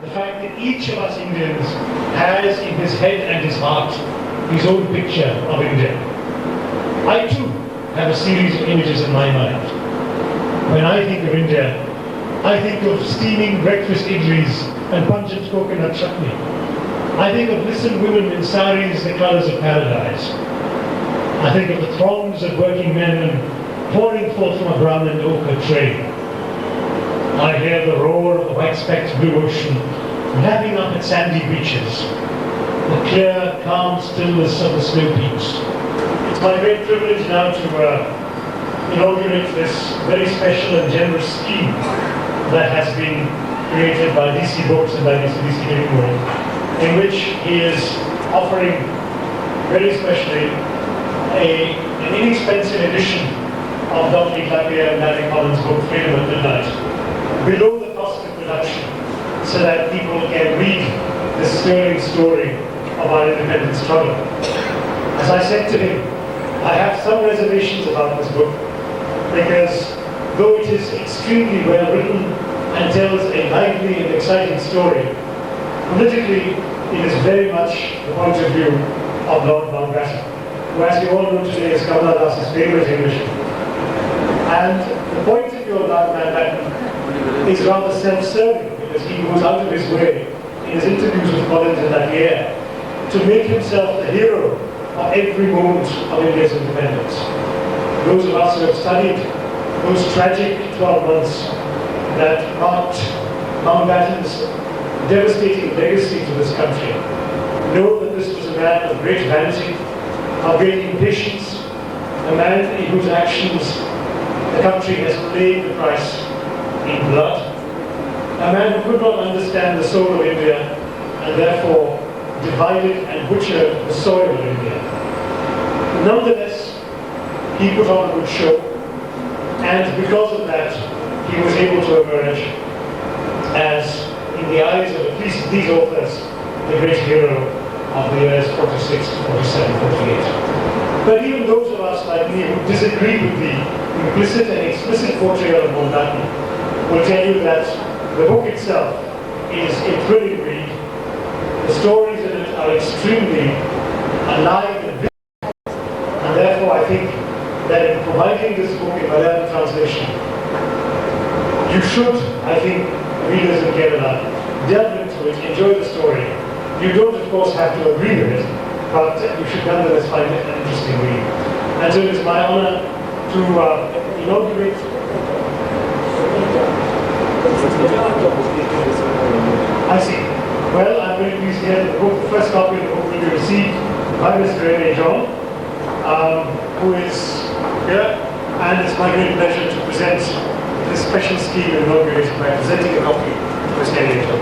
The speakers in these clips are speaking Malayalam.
the fact that each of us Indians has in his head and his heart his own picture of India. I too have a series of images in my mind. When I think of India, I think of steaming breakfast idlis and pungent coconut chutney. I think of lissome women in saris the colours of paradise. I think of the throngs of working men pouring forth from a brown and ochre tray. I hear the roar of the white-specked blue ocean lapping up at sandy beaches, the clear, calm stillness of the snow peaks. It's my great privilege now to inaugurate this very special and generous scheme that has been created by DC Books and by Mr. DC Gilmore, in which he is offering very specially an inexpensive edition of Dr. Clapier and Larry Collins' book Freedom at Midnight, below the cost of production, so that people can read the stirring story of our independence struggle. As I said to him, I have some reservations about this book, because though it is extremely well written and tells a lively and exciting story, politically it is very much the point of view of Lord Mountbatten, who, as you all know today, is Kamala Das's favourite Englishman. And the point of view of Lord Mountbatten is rather self-serving, because he goes out of his way in his interviews with Collins in that year to make himself the hero of every moment of India's independence. Those of us who have studied those tragic 12 months that marked Mountbatten's devastating legacy to this country know that this was a man of great vanity, of great impatience, a man in whose actions the country has paid the price in blood, a man who could not understand the soul of India and therefore divided and butchered the soil of India. Nonetheless, he put on a good show, and because of that, he was able to emerge as, in the eyes of at least these authors, the great hero of the years 46, 47, 48. But even those of us like me who disagree with the implicit and explicit portrayal of Mountbatten will tell you that the book itself is a thrilling read. The stories in it are extremely alive and vivid, and therefore I think that in providing this book in Malayalam translation, you should, I think, readers in Kerala, delve into it, enjoy the story. You don't, of course, have to agree with it, but you should nonetheless find it an interesting read. And so it is my honor to inaugurate. I see. Well, I'm very pleased to hear that the first copy of the book will be received by Mr. Rene John, who is here, and it's my great pleasure to present this special scheme inaugurated by presenting a copy to Mr. Rene John.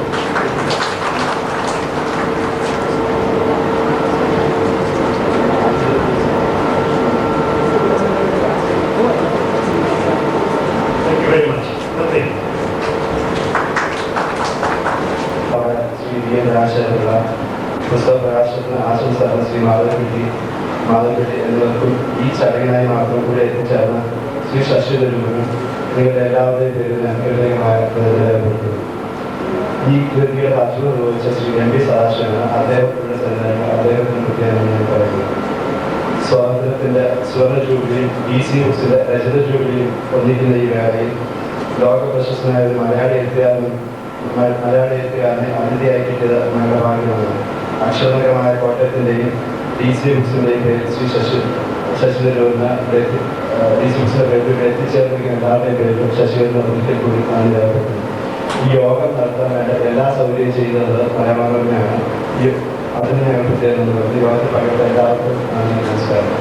പുസ്തക പ്രകാശനത്തിന് ആശംസകൾ ശ്രീ മാധവൻകുട്ടി എന്നിവർക്കും ഈ ചടങ്ങിനായി മാത്രം കൂടെ എത്തിച്ചേർന്ന ശ്രീ ശശി തരൂരിനും നിങ്ങളുടെ എല്ലാവരുടെയും പേരിൽ അനുഗ്രഹമായ രേഖപ്പെടുത്തുന്നു. ഈ കൃതിയുടെ ഭാഷ നിർവഹിച്ച ശ്രീ എം പി സദാശിവന് അദ്ദേഹത്തിന്റെ സന്നിധാനങ്ങൾ അദ്ദേഹത്തിന് പ്രത്യേകം ഞാൻ പറയുന്നു. സ്വാതന്ത്ര്യത്തിന്റെ സുവർണ ജൂബിലിയും DC ബുക്സിന്റെ രജത ജൂബിലിയും ഒന്നിക്കുന്ന ഈ വേളയിൽ ലോക പ്രശസ്തനായ ഒരു മലയാളി എഴുത്തുകാരനെ അതിഥിയായി കിട്ടിയത് ഞങ്ങളുടെ ഭാഗ്യമാണ്. അക്ഷരനഗരമായ കോട്ടയത്തിൻ്റെയും DC ബുക്സിൻ്റെയും പേരിൽ ശ്രീ ശശി തരൂരിന് DC ബുക്സിന്റെ പേരിൽ എത്തിച്ചേർന്നിരിക്കുന്ന എല്ലാവരുടെയും പേരിലും ശശിധരന് ഒരിക്കൽ കൂടി ആനന്ദപ്പെടുത്തുന്നു. ഈ യോഗം നടത്താൻ വേണ്ട എല്ലാ സൗകര്യവും ചെയ്തത് മലയാളമാണ്. അതിന് ഞങ്ങൾ പ്രത്യേകം യോഗത്തിൽ പങ്കെടുത്ത എല്ലാവർക്കും നമസ്കാരം.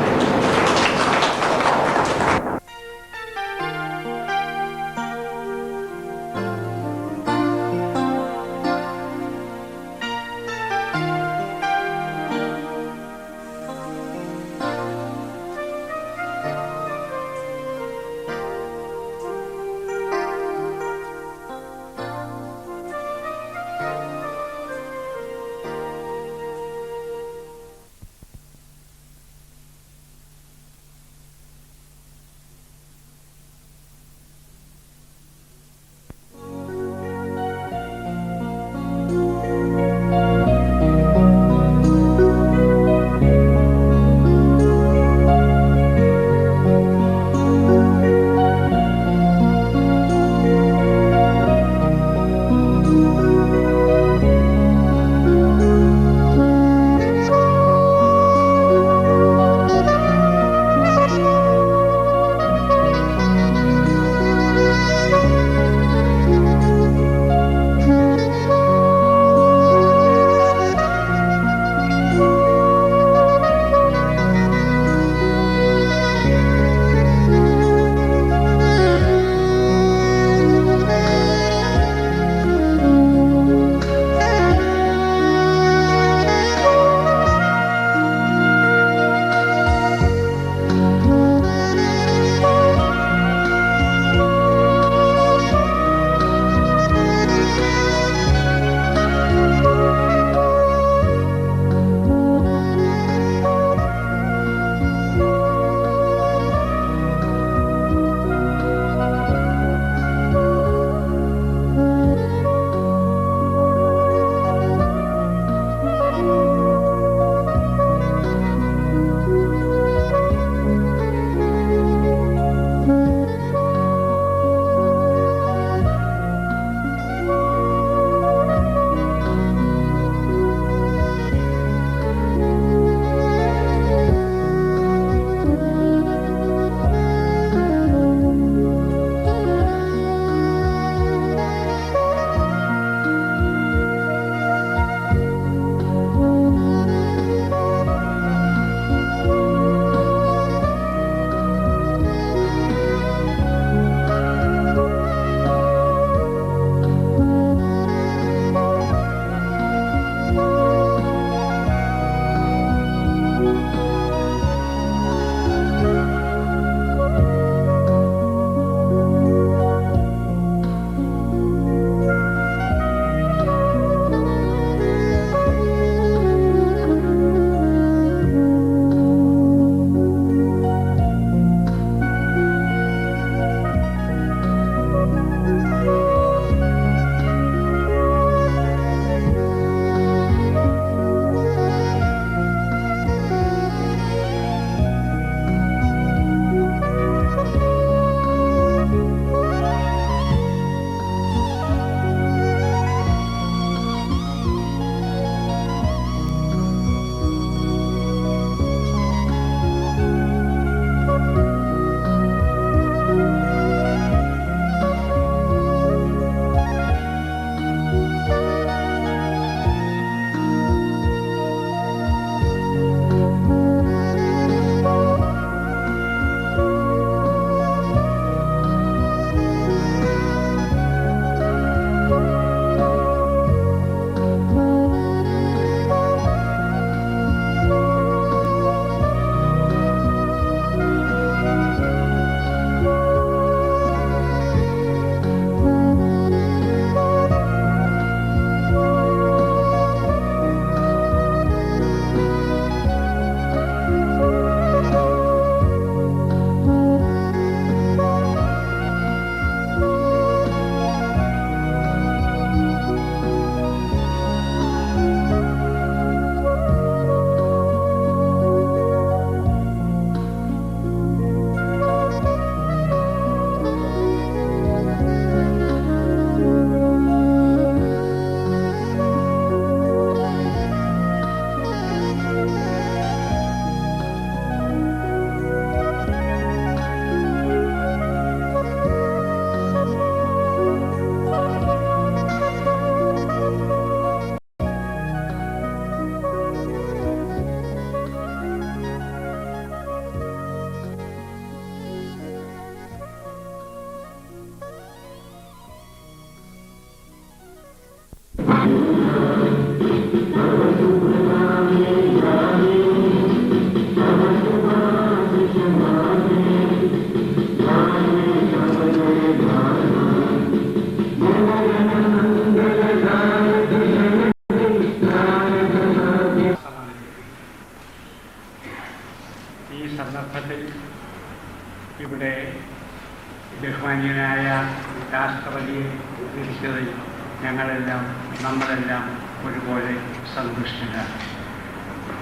കാണുമ്പോഴെല്ലാം നമ്മളെല്ലാം ഒരുപോലെ സന്തുഷ്ടരാണ്.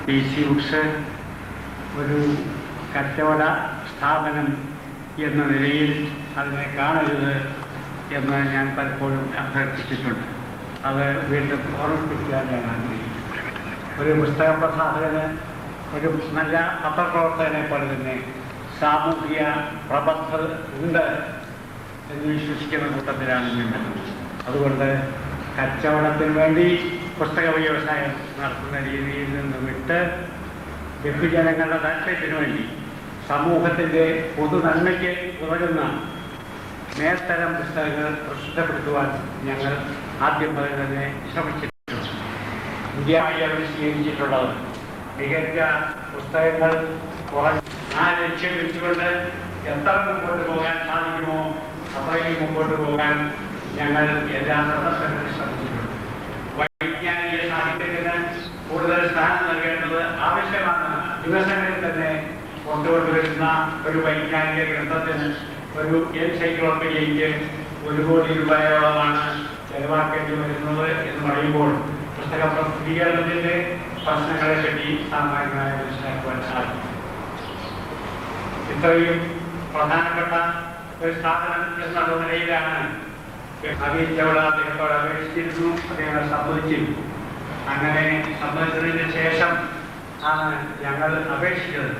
PC ബുക്സ് ഒരു കച്ചവട സ്ഥാപനം എന്ന നിലയിൽ അതിനെ കാണരുത് എന്ന് ഞാൻ പലപ്പോഴും അഭ്യർത്ഥിച്ചിട്ടുണ്ട്. അത് വീണ്ടും ഓർമ്മിപ്പിക്കാൻ ഞാൻ ആഗ്രഹിക്കുന്നു. ഒരു പുസ്തക പ്രസാധകന്, ഒരു നല്ല പത്രപ്രവർത്തകനെ പോലെ തന്നെ സാമൂഹിക പ്രബദ്ധത ഉണ്ട് എന്ന് വിശ്വസിക്കുന്ന കൂട്ടത്തിലാണ് ഞങ്ങൾ. അതുകൊണ്ട് കച്ചവടത്തിന് വേണ്ടി പുസ്തക വ്യവസായം നടത്തുന്ന രീതിയിൽ നിന്ന് വിട്ട് ബഹുജനങ്ങളുടെ താല്പര്യത്തിന് വേണ്ടി സമൂഹത്തിൻ്റെ പൊതു നന്മയ്ക്ക് ഉതകുന്ന മേൽത്തരം പുസ്തകങ്ങൾ പ്രസിദ്ധപ്പെടുത്തുവാൻ ഞങ്ങൾ ആദ്യം മുതൽ തന്നെ ശ്രമിച്ചിട്ടുണ്ട്. ഇന്ത്യയായി അവർ സ്വീകരിച്ചിട്ടുള്ളത് മികച്ച പുസ്തകങ്ങൾ ആ ലക്ഷ്യം വെച്ചുകൊണ്ട് എത്ര മുമ്പോട്ട് പോകാൻ സാധിക്കുമോ അത്രയും മുമ്പോട്ട് പോകാൻ ഞങ്ങൾ എല്ലാ സന്ദർശനത്തിലും ശ്രമിച്ചിട്ടുണ്ട്. വൈജ്ഞാനിക സാഹിത്യത്തിന് കൂടുതൽ സ്ഥാനം നൽകേണ്ടത് ആവശ്യമാണ്. ദിവസങ്ങളിൽ തന്നെ കൊണ്ടുകൊണ്ടുവരുന്ന ഒരു വൈജ്ഞാനിക ഗ്രന്ഥത്തിന്, ഒരു എൻസൈക്ലോപ്പീഡിയയ്ക്ക് 1 കോടി രൂപയോളമാണ് ചെലവാക്കേണ്ടി വരുന്നത് എന്ന് പറയുമ്പോൾ പുസ്തക പ്രസിദ്ധീകരണത്തിൻ്റെ പ്രശ്നങ്ങളെ പറ്റി സാമാന്യമായി മനസ്സിലാക്കുവാൻ സാധിക്കും. ഇത്രയും പ്രധാനപ്പെട്ട ഒരു സ്ഥാപനം എന്നുള്ള നിലയിലാണ് അറിയിച്ചവൾ അദ്ദേഹത്തോട് അപേക്ഷിച്ചിരുന്നു. അദ്ദേഹം സമ്മതിച്ചിരുന്നു. അങ്ങനെ സമ്മതിച്ചതിന് ശേഷം ആണ് ഞങ്ങൾ അപേക്ഷിച്ചത്.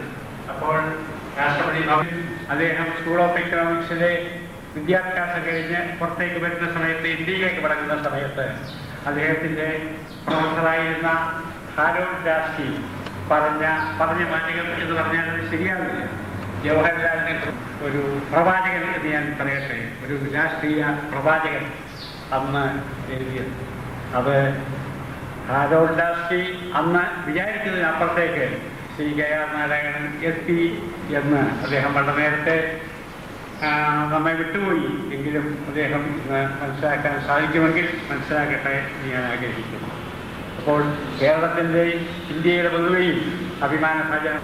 അപ്പോൾ രാഷ്ട്രപതി ഭവൻ അദ്ദേഹം സ്കൂൾ ഓഫ് എക്കണോമിക്സിലെ വിദ്യാഭ്യാസം കഴിഞ്ഞ് പുറത്തേക്ക് വരുന്ന സമയത്ത്, ഇന്ത്യയിലേക്ക് മടങ്ങുന്ന സമയത്ത് അദ്ദേഹത്തിൻ്റെ പ്രൊഫസറായിരുന്ന ഹാരോൾഡ് ലാസ്കി പറഞ്ഞ വാചകം എന്ന് പറഞ്ഞാൽ അത് ശരിയാവില്ല. ജവഹർലാൽ നെഹ്റു ഒരു പ്രവാചകൻ എന്ന് ഞാൻ പറയട്ടെ, ഒരു രാഷ്ട്രീയ പ്രവാചകൻ അന്ന് എഴുതിയത്. അത് ഹാരോൾഡ് ലാസ്കി അന്ന് വിചാരിച്ചതിനപ്പുറത്തേക്ക് ശ്രീ KR നാരായണൻ SP എന്ന് അദ്ദേഹം വളരെ നേരത്തെ നമ്മെ വിട്ടുപോയി. എങ്കിലും അദ്ദേഹം മനസ്സിലാക്കാൻ സാധിക്കുമെങ്കിൽ മനസ്സിലാക്കട്ടെ എന്ന് ഞാൻ ആഗ്രഹിക്കുന്നു. അപ്പോൾ കേരളത്തിൻ്റെയും ഇന്ത്യയുടെ പൊതുവെയും അഭിമാന ഭാജനം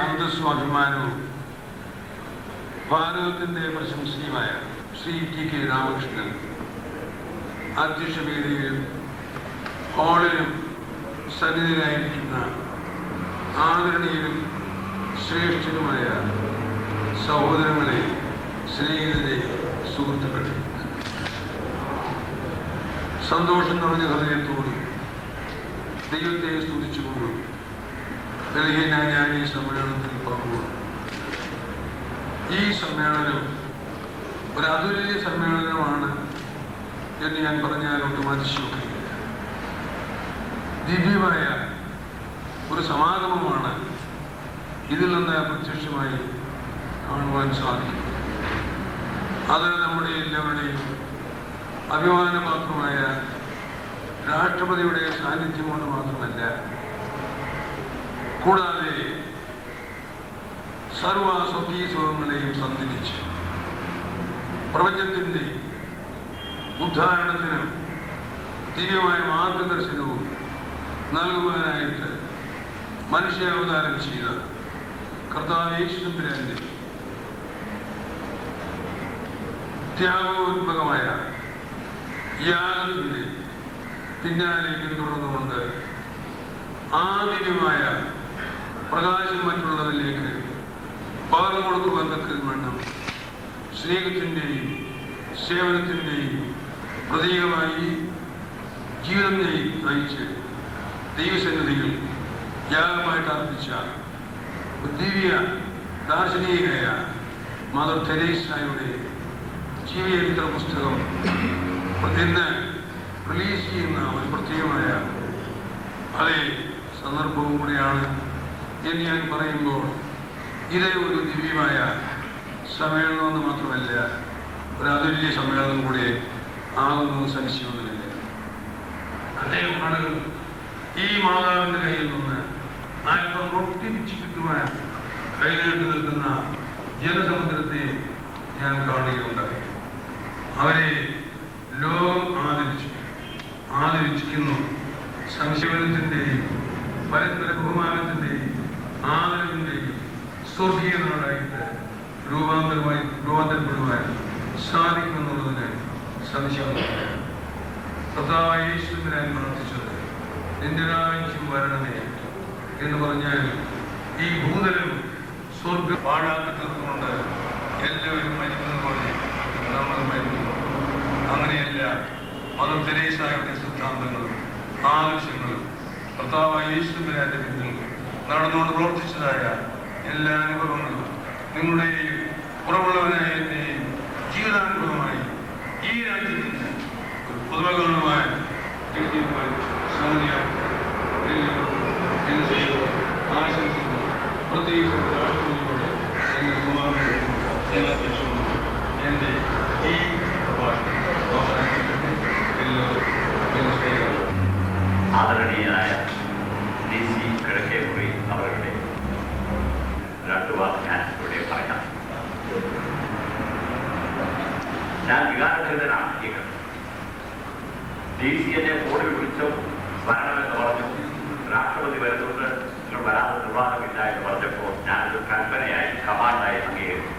അന്തസ്വാഭിമാനവും ഭാരതത്തിൻ്റെ പ്രശംസനീയമായ ശ്രീ TK രാമകൃഷ്ണൻ അധ്യക്ഷവേദിയിലും ഹാളിലും സന്നിധിയിലായിരിക്കുന്ന ആദരണീയരും ശ്രേഷ്ഠനുമായ സഹോദരങ്ങളെ, സ്നേഹിതരെ, സുഹൃത്തുക്കളെ, സന്തോഷം നിറഞ്ഞ ഹൃദയത്തോടും ദൈവത്തെ സ്തുതിച്ചുകൊണ്ടും ഡൽഹിയിലായി ഞാൻ ഈ സമ്മേളനത്തിൽ പങ്കുകൊണ്ടു. ഈ സമ്മേളനം ഒരു അതുല്യ സമ്മേളനമാണ് എന്ന് ഞാൻ പറഞ്ഞാൽ ഒട്ടും അതിശയോക്തിയില്ല. ദിവ്യമായ ഒരു സമാഗമമാണ് ഇതിൽ നിന്ന് പ്രത്യക്ഷമായി കാണുവാൻ സാധിക്കും. അത് നമ്മുടെ എല്ലാവരുടെയും അഭിമാനപാത്രമായ രാഷ്ട്രപതിയുടെ സാന്നിധ്യം കൊണ്ട് മാത്രമല്ല, കൂടാതെ സർവ സ്വകീസ്വങ്ങളെയും സന്ധിച്ച് പ്രപഞ്ചത്തിൻ്റെ ഉദ്ധാരണത്തിനും ദിവ്യമായ മാർഗദർശനവും നൽകുവാനായിട്ട് മനുഷ്യാവതാരം ചെയ്ത കർത്താവ് യേശുവിന്റെ ത്യാഗോത്ഭകമായ യാഗത്തിന്റെ പിന്നാലെ പിന്തുടർന്നുകൊണ്ട് ആ ദിവ്യമായ പ്രകാശം മറ്റുള്ളവരിലേക്ക് പകർന്നു കൊടുക്കുവാൻ തക്കവണ്ണം സ്നേഹത്തിൻ്റെയും സേവനത്തിൻ്റെയും പ്രതീകമായി ജീവിതം നയിച്ച് ദൈവസന്നിധിയിൽ യാഗമായിട്ട് അർപ്പിച്ച ദിവ്യ ദാർശനികയായ മദർ തെരേസയുടെ ജീവചരിത്ര പുസ്തകം ഇന്ന് റിലീസ് ചെയ്യുന്ന ഒരു പ്രത്യേകമായ അതേ സന്ദർഭവും കൂടിയാണ് എന്ന് ഞാൻ പറയുമ്പോൾ ഇതേ ഒരു ദിവ്യമായ സമ്മേളനമെന്ന് മാത്രമല്ല, ഒരു അതുല്യ സമ്മേളനം കൂടി ആകുന്നത് സംശയമൊന്നുമില്ല. അദ്ദേഹമാണ് ഈ മാതാവിൻ്റെ കയ്യിൽ നിന്ന് അല്പം ഒട്ടിപ്പിച്ച് കിട്ടുവാൻ കൈനീട്ടി നിൽക്കുന്ന ജനസമുദ്രത്തെ ഞാൻ കാണുകയുണ്ടായി. അവരെ ലോകം ആദരിച്ചിരിക്കുന്നു. സംശയത്തിൻ്റെയും പരസ്പര ബഹുമാനത്തിൻ്റെയും ആദരവിൻ്റെയും സ്വർഗീയ നാടായിട്ട് രൂപാന്തരപ്പെടുവാൻ സാധിക്കുമെന്നുള്ളതിന് സംശയമില്ല. കർത്താവായ യേശുവിനായി പ്രാർത്ഥിച്ചത് നിന്റെ രാജ്യം വരണമേ എന്ന് പറഞ്ഞാൽ ഈ ഭൂതലം സ്വർഗം പാഴാക്കി തീർന്നുകൊണ്ട് എല്ലാവരും മരിക്കുന്നത് പോലെ നമ്മൾ മരിക്കുന്നു. അങ്ങനെയല്ല, മദർ തെരേസയുടെ സിദ്ധാന്തങ്ങളും ആവശ്യങ്ങളും കർത്താവായ യേശുവിന്റെ പിന്നിൽ നടന്നുകൊണ്ട് പ്രവർത്തിച്ചതായ എല്ലാ അനുഭവങ്ങളും നിങ്ങളുടെയും കുറവുള്ളവനായ എൻ്റെയും ജീവിതാനുഭവമായി ഈ രാജ്യത്തിന് ഒരു പുതുമ കാണുവാൻ ആശംസിക്കുന്നു. പ്രത്യേകിച്ച് രാഷ്ട്രപതിയോട് എന്റെ ബഹുമാനത്തോടും എന്റെ ഈ പ്രഭാഷണം അവസാനിപ്പിക്കുന്നു. ആദരണീയനായ DC കിഴക്കേക്കുറി അവരുടെ രണ്ടു വാക്ക് ഞാൻ ഇവിടെ പറയാം. ഞാൻ വികാരഭരിതനാണ്. DC എന്നെ ഫോണിൽ വിളിച്ചു വരണമെന്ന് പറഞ്ഞു. രാഷ്ട്രപതി വരുന്നുണ്ട്, നിങ്ങൾ വരാതെ നിർവാഹമില്ല എന്ന് പറഞ്ഞപ്പോൾ ഞാനൊരു കൽപ്പനയായി കമാൻഡായി അംഗീകരിച്ചു.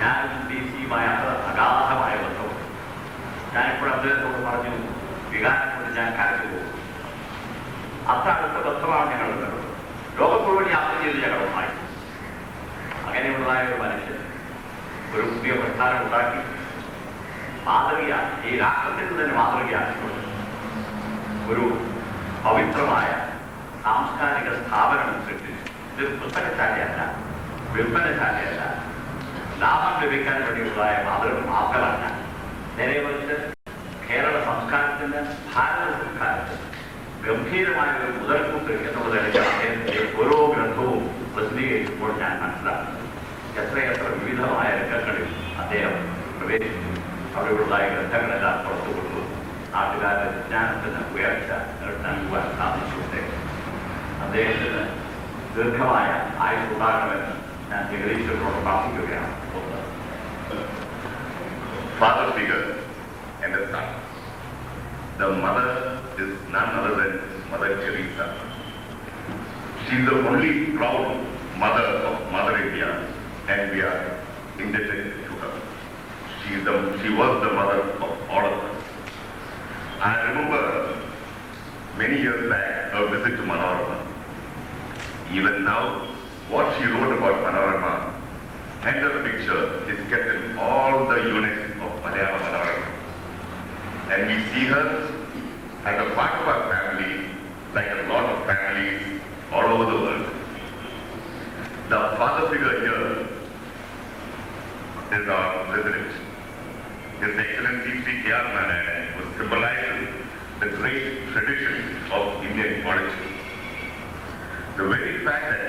ഞാൻ DC-യുമായ അഗാധമായ ബന്ധവും ഞാനിപ്പോൾ അദ്ദേഹത്തോട് പറഞ്ഞു, വികാരം കൊണ്ട് ഞാൻ കരഞ്ഞു പോകും. അത്ര അടുത്ത ബന്ധമാണ് ഞങ്ങളുടെ. ലോകം മുഴുവൻ യാത്ര ചെയ്ത് ഞങ്ങളുമായി. അങ്ങനെയുള്ളതായ ഒരു മനുഷ്യൻ ഒരു പുതിയ പ്രസ്ഥാനം ഉണ്ടാക്കി മാതൃകയാണ്, ഈ രാഷ്ട്രത്തിന് തന്നെ മാതൃകയാക്കിക്കൊണ്ട് ഒരു പവിത്രമായ സാംസ്കാരിക സ്ഥാപനം സൃഷ്ടിച്ചു. ഇതൊരു പുസ്തകശാലയല്ല, വിൽപ്പനശാലയല്ല, ലാഭം ലഭിക്കാൻ വേണ്ടിയുള്ളതായ മാത്രമല്ല, നേരെ മറിച്ച് കേരള സംസ്കാരത്തിന്, ഭാരത സംസ്കാരത്തിന് ഗംഭീരമായ ഒരു മുതൽക്കൂട്ട് എന്നുള്ളതിലേക്ക് അദ്ദേഹത്തിന്റെ ഓരോ ഗ്രന്ഥവും പ്രസിദ്ധീകരിക്കുമ്പോൾ ഞാൻ മനസ്സിലാക്കുന്നു. എത്രയെത്ര വിവിധമായ രംഗങ്ങളിൽ അദ്ദേഹം പ്രവേശിച്ചു. അവിടെയുള്ളതായ ഗ്രന്ഥങ്ങളെല്ലാം പുറത്തുകൊണ്ടു നാട്ടുകാരുടെ വിജ്ഞാനത്തിന് ഉയർച്ച നൽകുവാൻ സാധിച്ചുകൊണ്ട് അദ്ദേഹത്തിന് ദീർഘമായ ആയുസ്സുണ്ടാകണമെന്ന് ഞാൻ ജഗദീശ്വരനോട് പ്രാർത്ഥിക്കുകയാണ്. Father figure and the son. The mother is none other than Mother Teresa. She is the only proud mother of Mother India, and we are indebted to her. She was the mother of all of us. I remember many years back her visit to Manorama. Even now, what she wrote about Manorama and her picture is kept in all the units of Malayalam Manorama. And we see her as a part of our family, like a lot of families all over the world. The father figure here is our president. His Excellency Sri K.R. Narayanan, who symbolizes the great tradition of Indian origin. The very fact that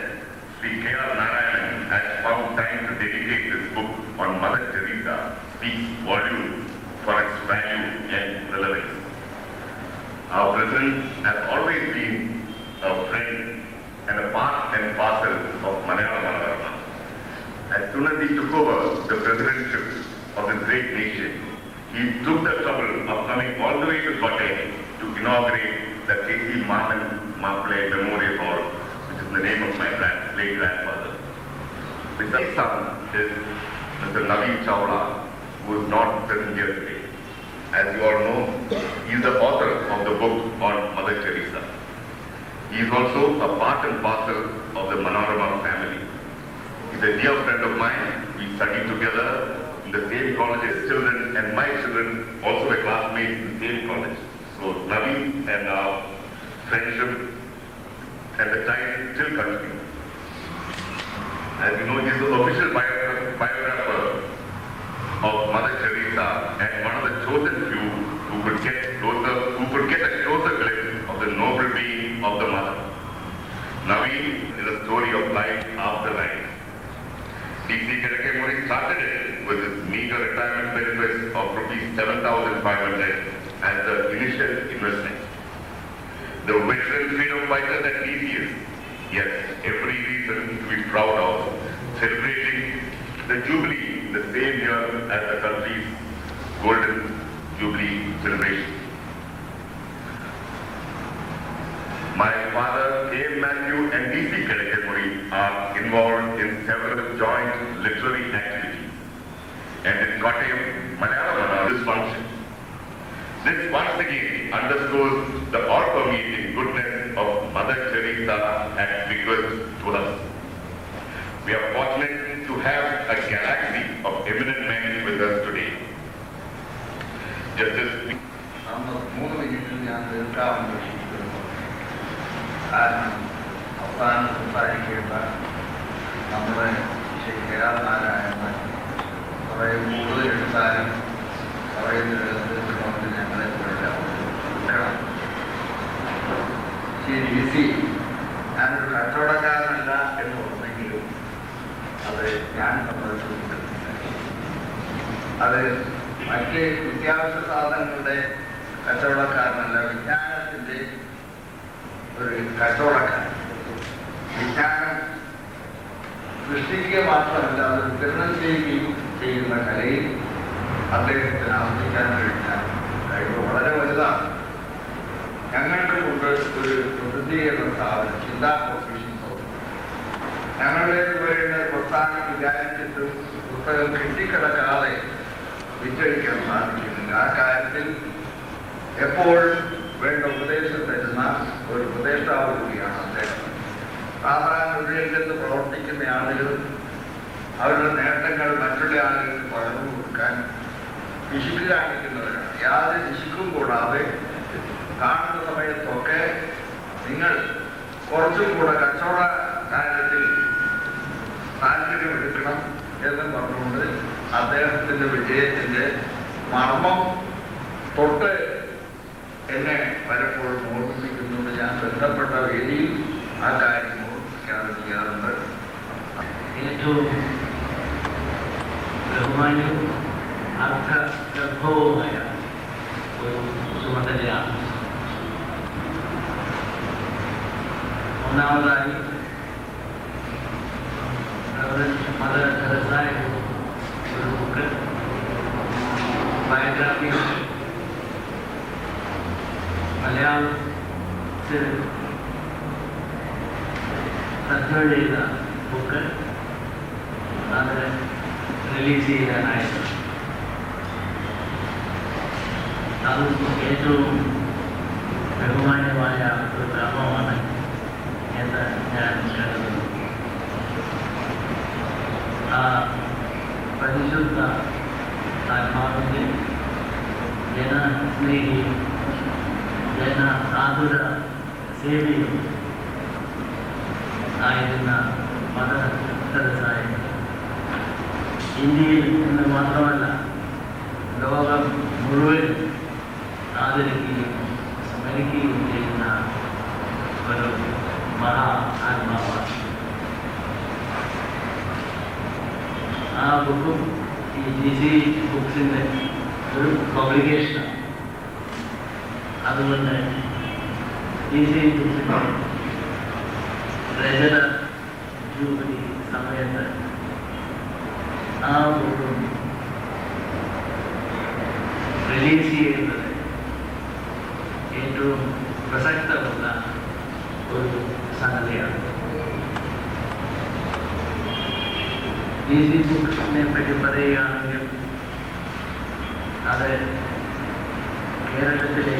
Sri K.R. Narayanan has found time to dedicate this book on Mother Teresa speaks volumes for its value and relevance. Our president has always been a friend and a part and parcel of Malayalam Manorama. As soon as he took over the presidentship of this great nation, he took the trouble of coming all the way to Kottayam to inaugurate the K.C. Maple Memorial Hall, which is the name of my late grandfather. His son is Mr. Naveen Chawla, who is not present here today. As you all know, he is the author of the book on Mother Teresa. He is also a part and parcel of the Manorama family. He is a dear friend of mine. We studied together in the same college as children, and my children also were classmates in the same college. So Naveen and our friendship and the ties still continue. As you know, he is the official biographer of Mother Teresa and one of the chosen few who could get a closer glimpse of the noble being of the Mother. Naveen is a story of life after life. D.C. Kedakai started it with his meager retirement benefits of rupees 7,500 as the initial investment. The veteran freedom fighter that he is, yes, every reason to be proud of, celebrating the Jubilee the same year as the country's Golden Jubilee celebration. My father, K. Matthew and D.C. Kedakai are involved in several joint literary activities. And in Kottayam, Malayalam this function. This once again underscores the all-permeating goodness of Mother Teresa at bequest to us. We are fortunate to have a galaxy of eminent men with us today. Justice. ഞാനൊരു കച്ചവടക്കാരനല്ല എന്ന് പറഞ്ഞെങ്കിലും അത് ഞാൻ സമ്മതിച്ചിട്ടുണ്ട്. അത് മറ്റ് വിദ്യാഭ്യാസ സാധനങ്ങളുടെ കച്ചവടക്കാരനല്ല, വിജ്ഞാനത്തിൻ്റെ ഒരു കച്ചവടക്കാരൻ. വിജ്ഞാനം സൃഷ്ടിക്കുക മാത്രമല്ല, അത് വിതരണം ചെയ്യുകയും ചെയ്യുന്ന കലയിൽ അദ്ദേഹത്തിന് ആവർത്തിക്കാൻ കഴിവ് വളരെ വലുതാണ്. ഞങ്ങളുടെ കൊണ്ട് ഒരു പ്രസിദ്ധീകരണ സ്ഥാപനം ചിന്താ പ്രൊഫഷൻ ഞങ്ങളുടെ വേണ്ട പ്രസ്ഥാനം വിചാരിച്ചിട്ടും പുസ്തകം കെട്ടിക്കിടക്കാതെ വിറ്റഴിക്കാൻ സാധിക്കുന്നില്ല. ആ കാര്യത്തിൽ എപ്പോഴും വേണ്ട ഉപദേശം തരുന്ന ഒരു ഉപദേഷ്ടാവ് കൂടിയാണ് അദ്ദേഹം. സാധാരണ ഒരു രംഗത്ത് പ്രവർത്തിക്കുന്ന ആളുകൾ അവരുടെ നേട്ടങ്ങൾ മറ്റുള്ള ആളുകൾക്ക് പകർന്നു കൊടുക്കാൻ പിശുക്ക് കാണിക്കുന്നവരാണ്. യാതൊരു പിശുക്കും കൂടാതെ കാണുന്ന സമയത്തൊക്കെ നിങ്ങൾ കുറച്ചും കൂടെ കച്ചവട കാര്യത്തിൽ താല്പര്യമെടുക്കണം എന്ന് പറഞ്ഞുകൊണ്ട് അദ്ദേഹത്തിൻ്റെ വിജയത്തിൻ്റെ മർമ്മം തൊട്ട് എന്നെ പലപ്പോഴും ഓർമ്മിപ്പിക്കുന്നുണ്ട്. ഞാൻ ബന്ധപ്പെട്ട വേദിയിൽ ആ കാര്യം ഓർമ്മിക്കാതെ ചെയ്യാറുണ്ട്. ഏറ്റവും ബഹുമാന്യവും അർത്ഥഗർഭവുമായ ഒരു ചുമതലയാണ്. ഒന്നാമതായി മദർ തെരേസയുടെ ഒരു ബുക്ക് ബയോഗ്രാഫി മലയാളത്തിൽ തർജ്ജമ ചെയ്ത ബുക്ക് അത് റിലീസ് ചെയ്യാനായിട്ട് അത് ഏറ്റവും ബഹുമാന്യമായ ഒരു ക്രമമാണ് എന്ന് ഞാൻ കരുതുന്നു. ആ പരിശുദ്ധ ആത്മാവിൻ്റെ ജനസ്നേഹിയും ജനസാതുര സേവയും ആയിരുന്ന മദർ തെരേസയെ ഇന്ത്യയിൽ നിന്ന് മാത്രമല്ല ലോകം മുഴുവൻ ആദരിക്കുകയും സ്മരിക്കുകയും ചെയ്യുന്ന ഒരു മഹാ ആത്മാവാണ്. ആ ബുക്കും ഈ DC ബുക്സിൻ്റെ ഒരു പബ്ലിക്കേഷനാണ്. അതുകൊണ്ട് DC ബുക്സിൻ്റെ രചന ജൂബിലി സമയത്ത് ആ ബുക്കും റിലീസ് ചെയ്യുന്നത് ഏറ്റവും പ്രസക്തമുള്ള ഒരു സംഗതിയാണ്. DC ബുക്സിനെ പറ്റി പറയുകയാണെങ്കിൽ അത് കേരളത്തിലെ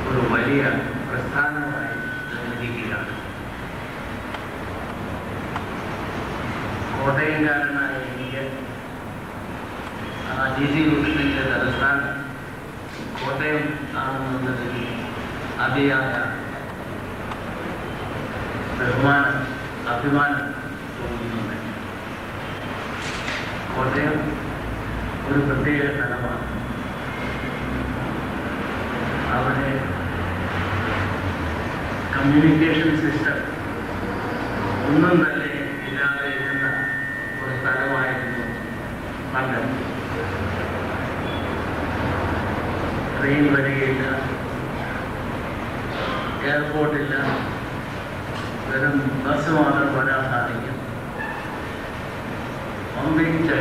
ഒരു വലിയ പ്രസ്ഥാനമായി നിർമ്മിക്കുകയാണ്. കോട്ടയംകാരനായ എനിക്ക് DC ബുക്സിൻ്റെ തലസ്ഥാനം കോട്ടയം ആണെന്നുള്ളതിൽ അതിയായ ബഹുമാനം അഭിമാനം തോന്നുന്നുണ്ട്. കോട്ടയം ഒരു പ്രത്യേക സ്ഥലമാണ്. അവിടെ കമ്മ്യൂണിക്കേഷൻ സിസ്റ്റം ഒന്നും തന്നെ ഇല്ലാതെ ഇരുന്ന ഒരു സ്ഥലമായിരുന്നു പണ്ട്. ട്രെയിൻ വരികയില്ല, എയർപോർട്ടില്ല, വെറും ബസ് മാത്രം വരാൻ സാധിക്കും.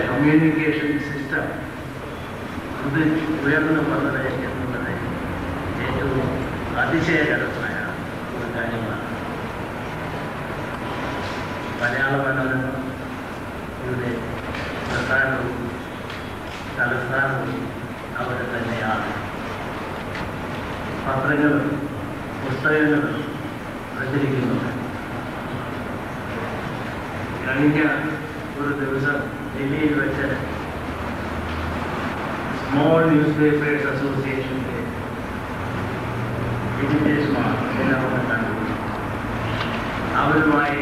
കമ്മ്യൂണിക്കേഷൻ സിസ്റ്റം ഇത് ഉയർന്നു വന്നത് എന്നുള്ളത് ഏറ്റവും അതിശയകരമായ ഒരു കാര്യമാണ്. മലയാള മനോരമ ഇവിടെ പ്രധാനവും തലസ്ഥാനവും അവിടെ തന്നെയാണ്. പത്രങ്ങളും പുസ്തകങ്ങളും പ്രചരിക്കുന്നുണ്ട്. കഴിഞ്ഞ ഒരു ദിവസം ഡൽഹിയിൽ വെച്ച് സ്മോൾ ന്യൂസ് പേപ്പേഴ്സ് അസോസിയേഷൻ്റെ എഡിറ്റേഴ്സുമാർ എല്ലാവരും കണ്ടു. അവരുമായി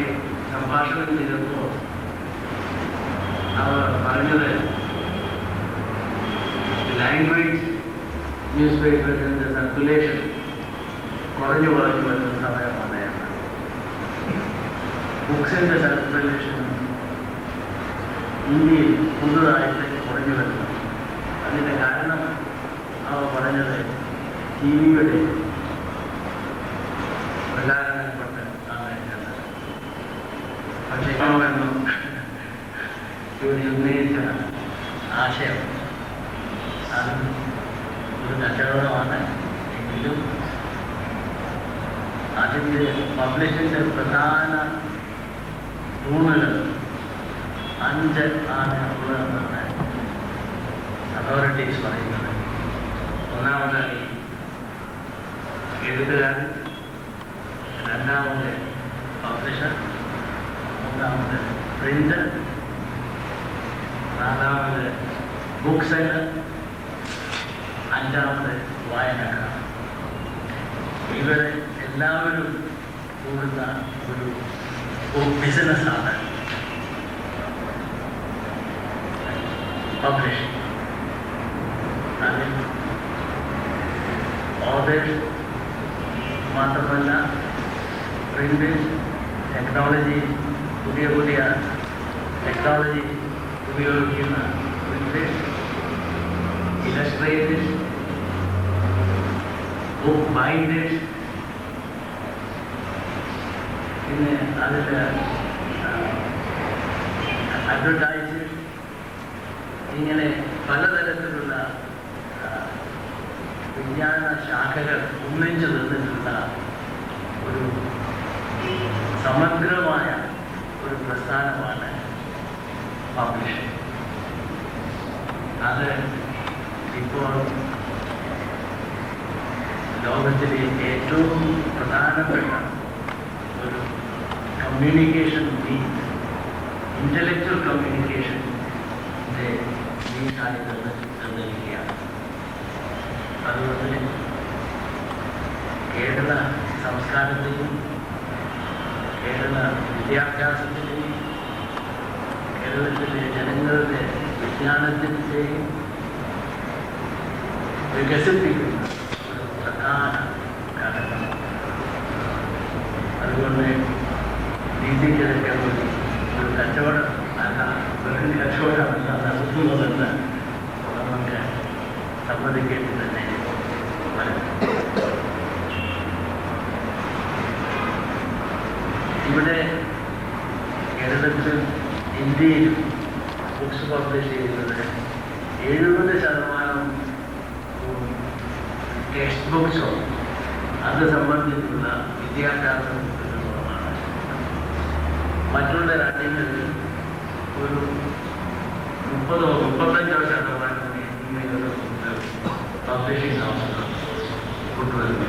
സംഭാഷണം ചെയ്തപ്പോൾ അവർ പറഞ്ഞത് ലാംഗ്വേജ് ന്യൂസ് പേപ്പേഴ്സിൻ്റെ സർക്കുലേഷൻ കുറഞ്ഞു വരുന്ന സമയമാണ്. ബുക്സിൻ്റെ സർക്കുലേഷൻ ഇന്ത്യയിൽ പുതുതായിട്ട് കുറഞ്ഞു വരുന്നു. അതിൻ്റെ കാരണം അവർ പറഞ്ഞത് ടിവിയുടെ പ്രചാരണപ്പെട്ട് ആണ് കണ്ടത്. പക്ഷേ ഇപ്പോഴൊന്നും ഇവിടെ ഉന്നയിച്ച ആശയം അത് ഒരു കച്ചവടമാണ്. എങ്കിലും അതിൻ്റെ പബ്ലിഷിൻ്റെ പ്രധാന തൂണുകൾ 5 ആണ് ഉള്ളതെന്നാണ് അതോറിറ്റീസ് പറയുന്നത്. ഒന്നാമതായി എഴുത്തുകാരൻ, രണ്ടാമത് പബ്ലിഷർ, മൂന്നാമത് പ്രിൻ്റർ, നാലാമത് ബുക്ക് സെല്ലർ, അഞ്ചാമത് വായനക്കാർ. ഇവരെ എല്ലാവരും കൂടുന്ന ഒരു ബിസിനസ്സാണ് പബ്ലിഷിംഗ്. അതിൽ ഓതേഴ്സ് മാത്രമല്ല, പ്രിൻ്റ് ടെക്നോളജി, പുതിയ പുതിയ ടെക്നോളജി ഉപയോഗിക്കുന്ന പ്രിൻ്റേഴ്സ്, ഇലസ്ട്രേറ്റേഴ്സ്, ബുക്ക് ബൈൻഡേഴ്സ്, പിന്നെ അതിൽ അഡ്വർടൈസേഴ്സ്, ഇങ്ങനെ പലതരത്തിലുള്ള വിജ്ഞാന ശാഖകൾ ഒന്നിച്ചു നിന്നിട്ടുള്ള ഒരു സമഗ്രമായ ഒരു പ്രസ്ഥാനമാണ് പബ്ലിഷിംഗ്. അത് ഇപ്പോൾ ലോകത്തിലെ ഏറ്റവും പ്രധാനപ്പെട്ട ഒരു കമ്മ്യൂണിക്കേഷൻ മീൻസ്, ഇൻ്റലക്ച്വൽ കമ്മ്യൂണിക്കേഷൻ്റെ മീൻസായി നിർദ്ദേശിക്കുകയാണ്. അതുകൊണ്ട് കേരള സംസ്കാരത്തെയും കേരള വിദ്യാഭ്യാസത്തിലെയും കേരളത്തിലെ ജനങ്ങളുടെ വിജ്ഞാനത്തിൻ്റെയും വികസിപ്പിക്കുന്ന ഒരു പ്രധാന ഘടകം. അതുകൊണ്ട് രീതിക്കൊക്കെ ഒരു കച്ചവടം അല്ല, വെറും കച്ചവടമല്ല നടത്തുന്നതെന്ന് നമുക്ക് സമ്മതിക്കേണ്ടി തന്നെ ഇവിടെ കേരളത്തിലും ഇന്ത്യയിലും ബുക്സ് പബ്ലിഷ് ചെയ്യുന്നത് 70% ടെക്സ്റ്റ് ബുക്സോ അത് സംബന്ധിച്ചുള്ള വിദ്യാഭ്യാസ പുസ്തകങ്ങളുമാണ്. മറ്റുള്ള രാജ്യങ്ങളിൽ ഒരു 30-35% ഇങ്ങനെയുള്ള പബ്ലിഷിംഗ് ഹൗസുകൾ കൊണ്ടുവരുന്നു.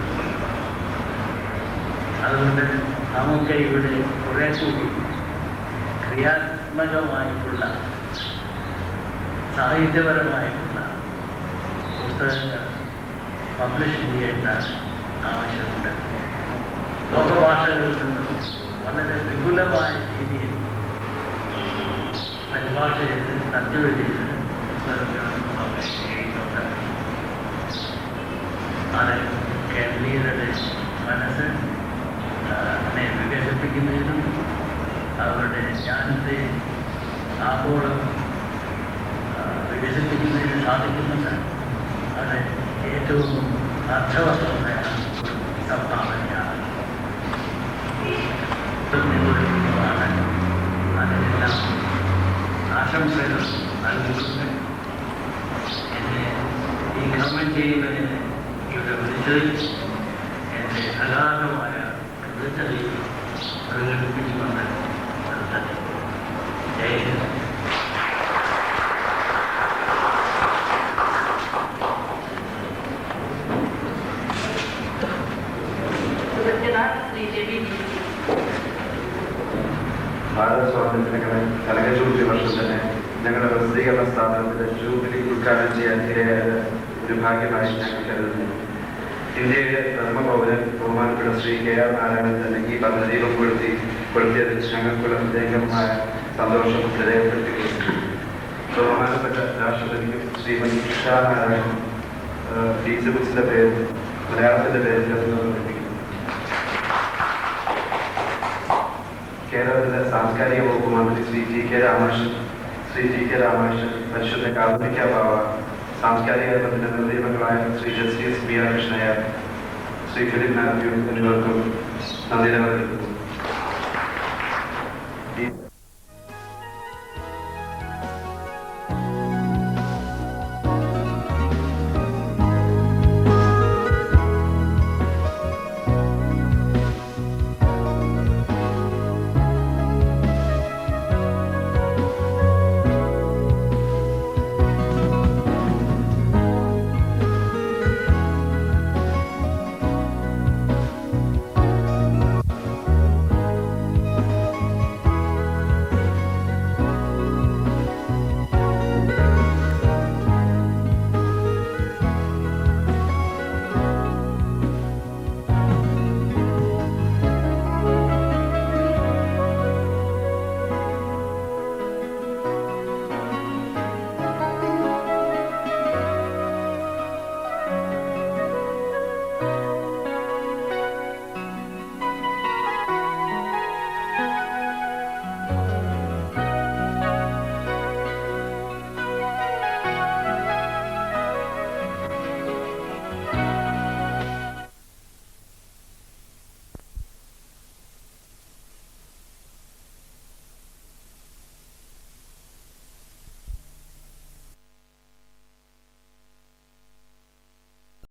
അതുകൊണ്ട് നമുക്ക് ഇവിടെ കുറേ കൂടി ക്രിയാത്മകമായിട്ടുള്ള സാഹിത്യപരമായിട്ടുള്ള പുസ്തകങ്ങൾ പബ്ലിഷ് ചെയ്യേണ്ട ആവശ്യമുണ്ട്. ലോകഭാഷകളിൽ നിന്നും വളരെ വിപുലമായ രീതിയിൽ പരിഭാഷ ചെയ്ത് തർജ്ജമ ചെയ്ത് പുസ്തകങ്ങൾ പബ്ലിഷ് ചെയ്യുന്നുണ്ട്. അത് കേരളീയരുടെ മനസ്സ് വികസിപ്പിക്കുന്നതിനും അവരുടെ ജ്ഞാനത്തെ ആഗോളം വികസിപ്പിക്കുന്നതിന് സാധിക്കുന്നുണ്ട്. അത് ഏറ്റവും അർത്ഥവത്തമായ സംഭാവനയാണ്. അതിനെല്ലാം ആശംസകൾ നൽകുന്നുണ്ട്. എന്നെ ഈ ഗവൺമെൻറ് ചെയ്യുന്നതിന് ഇവിടെ വിളിച്ചതിൽ എൻ്റെ അഗാധമായ കൃതജ്ഞതയും പ്രകടിപ്പിച്ചുകൊണ്ട് നിർത്തട്ടെ. ജയ് ഹിന്ദ്. ഭാരത സ്വാതന്ത്ര്യത്തിന് കനകജൂബിലി വർഷം തന്നെ ഞങ്ങളുടെ പ്രസിദ്ധീകരണ സ്ഥാപനത്തിന്റെ ജൂബിലി ഉദ്ഘാടനം ചെയ്യാൻ ഇടയായത് ഒരു ഭാഗ്യമായി ഞങ്ങൾ കരുതുന്നു. ഇന്ത്യയുടെ പ്രഥമ പൗരൻ ബഹുമാനപ്പെട്ട ശ്രീ KR നാരായണൻ തന്നെ ഈ പദ്ധതി രൂപപ്പെടുത്തിയതിൽ ഞങ്ങൾക്കുള്ള ഹൃദയംഗമായ സന്തോഷം രേഖപ്പെടുത്തുകയും ബഹുമാനപ്പെട്ട രാഷ്ട്രപതിക്കും ശ്രീമതി ഉഷാ നാരായണൻ ടീച്ചർ ബുക്സിന്റെ പേര് മലയാളത്തിന്റെ പേരിൽ നിർമ്മിക്കുന്നു. കേരളത്തിലെ സാംസ്കാരിക വകുപ്പ് മന്ത്രി ശ്രീ G.K. രാമകൃഷ്ണൻ, പരിശുദ്ധ കാർത്തിക ബാവ, സാംസ്കാരിക രംഗത്തിന്റെ നിർദ്ദീപങ്ങളായ ശ്രീ ജസ്റ്റിസ് B.R. കൃഷ്ണയ്യ, ശ്രീ ഫിലിപ്പ് മാത്യു എന്നിവർക്കും നന്ദി